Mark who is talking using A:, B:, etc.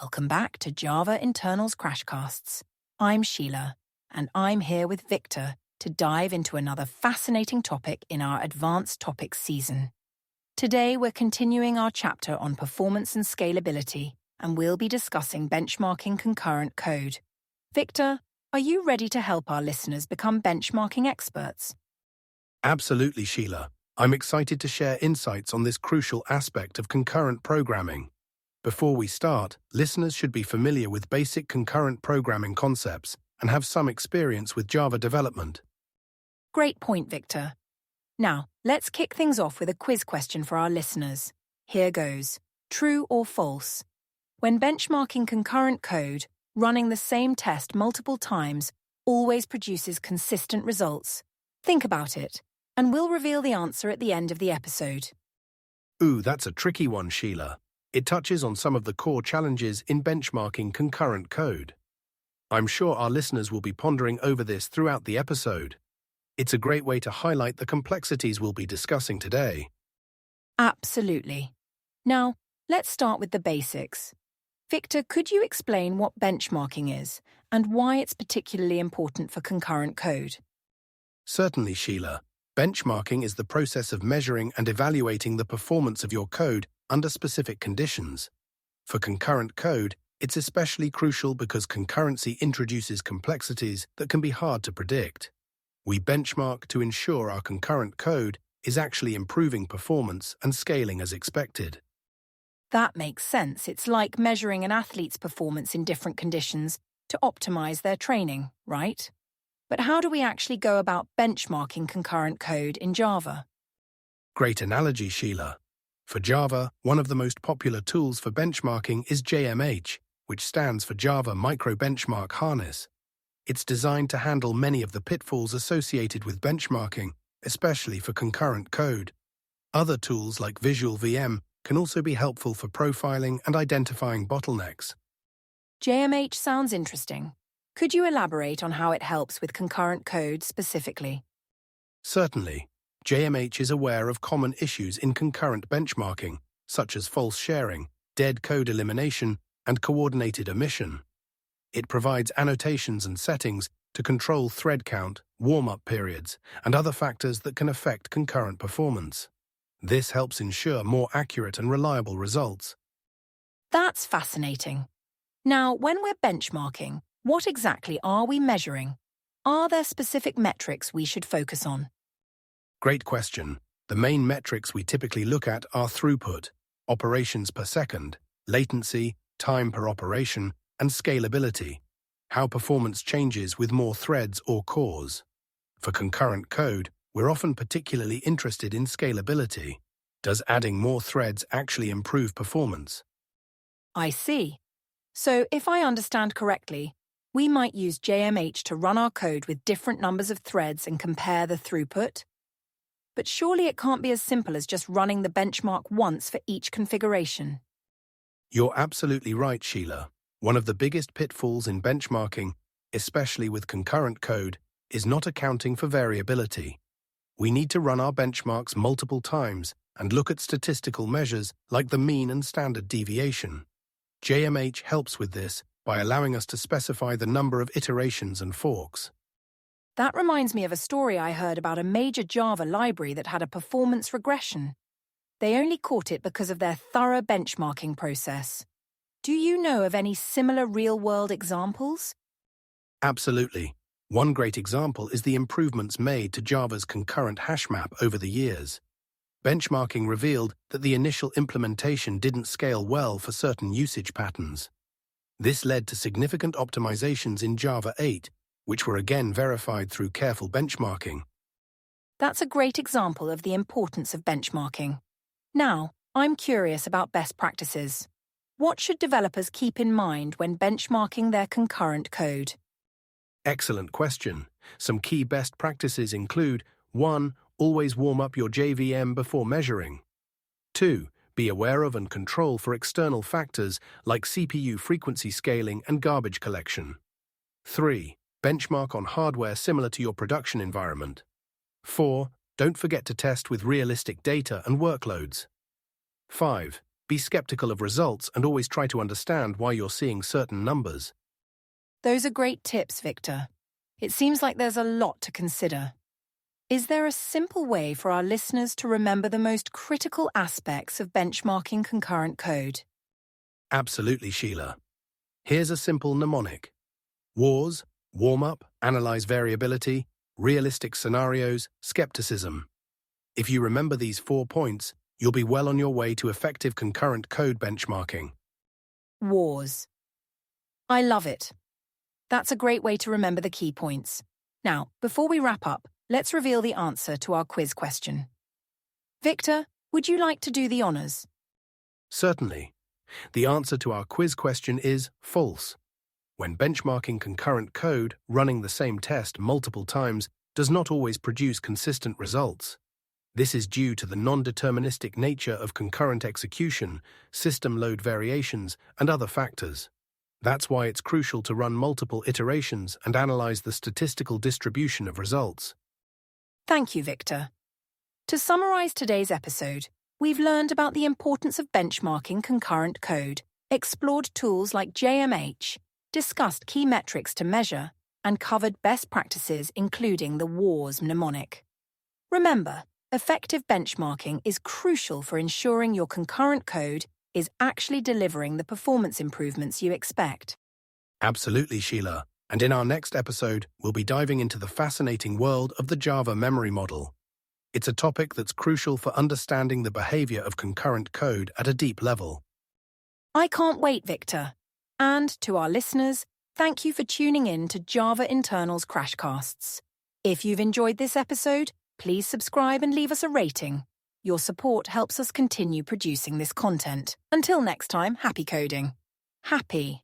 A: Welcome back to Java Internals Crashcasts. I'm Sheila, and I'm here with Victor to dive into another fascinating topic in our Advanced Topics season. Today we're continuing our chapter on performance and scalability, and we'll be discussing benchmarking concurrent code. Victor, are you ready to help our listeners become benchmarking experts?
B: Absolutely, Sheila. I'm excited to share insights on this crucial aspect of concurrent programming. Before we start, listeners should be familiar with basic concurrent programming concepts and have some experience with Java development.
A: Great point, Victor. Now, let's kick things off with a quiz question for our listeners. Here goes. True or false? When benchmarking concurrent code, running the same test multiple times always produces consistent results. Think about it, and we'll reveal the answer at the end of the episode.
B: Ooh, that's a tricky one, Sheila. It touches on some of the core challenges in benchmarking concurrent code. I'm sure our listeners will be pondering over this throughout the episode. It's a great way to highlight the complexities we'll be discussing today.
A: Absolutely. Now, let's start with the basics. Victor, could you explain what benchmarking is and why it's particularly important for concurrent code?
B: Certainly, Sheila. Benchmarking is the process of measuring and evaluating the performance of your code under specific conditions. For concurrent code, it's especially crucial because concurrency introduces complexities that can be hard to predict. We benchmark to ensure our concurrent code is actually improving performance and scaling as expected.
A: That makes sense. It's like measuring an athlete's performance in different conditions to optimize their training, right? But how do we actually go about benchmarking concurrent code in Java?
B: Great analogy, Sheila. For Java, one of the most popular tools for benchmarking is JMH, which stands for Java Microbenchmark Harness. It's designed to handle many of the pitfalls associated with benchmarking, especially for concurrent code. Other tools like Visual VM can also be helpful for profiling and identifying bottlenecks.
A: JMH sounds interesting. Could you elaborate on how it helps with concurrent code specifically?
B: Certainly. JMH is aware of common issues in concurrent benchmarking, such as false sharing, dead code elimination, and coordinated omission. It provides annotations and settings to control thread count, warm-up periods, and other factors that can affect concurrent performance. This helps ensure more accurate and reliable results.
A: That's fascinating. Now, when we're benchmarking, what exactly are we measuring? Are there specific metrics we should focus on?
B: Great question. The main metrics we typically look at are throughput, operations per second, latency, time per operation, and scalability, how performance changes with more threads or cores. For concurrent code, we're often particularly interested in scalability. Does adding more threads actually improve performance?
A: I see. So, if I understand correctly, we might use JMH to run our code with different numbers of threads and compare the throughput. But surely it can't be as simple as just running the benchmark once for each configuration.
B: You're absolutely right, Sheila. One of the biggest pitfalls in benchmarking, especially with concurrent code, is not accounting for variability. We need to run our benchmarks multiple times and look at statistical measures like the mean and standard deviation. JMH helps with this by allowing us to specify the number of iterations and forks.
A: That reminds me of a story I heard about a major Java library that had a performance regression. They only caught it because of their thorough benchmarking process. Do you know of any similar real-world examples?
B: Absolutely. One great example is the improvements made to Java's concurrent hash map over the years. Benchmarking revealed that the initial implementation didn't scale well for certain usage patterns. This led to significant optimizations in Java 8, which were again verified through careful benchmarking.
A: That's a great example of the importance of benchmarking. Now, I'm curious about best practices. What should developers keep in mind when benchmarking their concurrent code?
B: Excellent question. Some key best practices include 1. Always warm up your JVM before measuring. 2. Be aware of and control for external factors like CPU frequency scaling and garbage collection. 3. Benchmark on hardware similar to your production environment. 4. Don't forget to test with realistic data and workloads. 5. Be skeptical of results and always try to understand why you're seeing certain numbers.
A: Those are great tips, Victor. It seems like there's a lot to consider. Is there a simple way for our listeners to remember the most critical aspects of benchmarking concurrent code?
B: Absolutely, Sheila. Here's a simple mnemonic. Wars, warm-up, analyze variability, realistic scenarios, skepticism. If you remember these 4 points, you'll be well on your way to effective concurrent code benchmarking.
A: Wars. I love it. That's a great way to remember the key points. Now, before we wrap up, let's reveal the answer to our quiz question. Victor, would you like to do the honors?
B: Certainly. The answer to our quiz question is false. When benchmarking concurrent code, running the same test multiple times does not always produce consistent results. This is due to the non-deterministic nature of concurrent execution, system load variations, and other factors. That's why it's crucial to run multiple iterations and analyze the statistical distribution of results.
A: Thank you, Victor. To summarize today's episode, we've learned about the importance of benchmarking concurrent code, explored tools like JMH, discussed key metrics to measure, and covered best practices including the WARS mnemonic. Remember, effective benchmarking is crucial for ensuring your concurrent code is actually delivering the performance improvements you expect.
B: Absolutely, Sheila. And in our next episode, we'll be diving into the fascinating world of the Java memory model. It's a topic that's crucial for understanding the behavior of concurrent code at a deep level.
A: I can't wait, Victor. And to our listeners, thank you for tuning in to Java Internals Crashcasts. If you've enjoyed this episode, please subscribe and leave us a rating. Your support helps us continue producing this content. Until next time, happy coding. Happy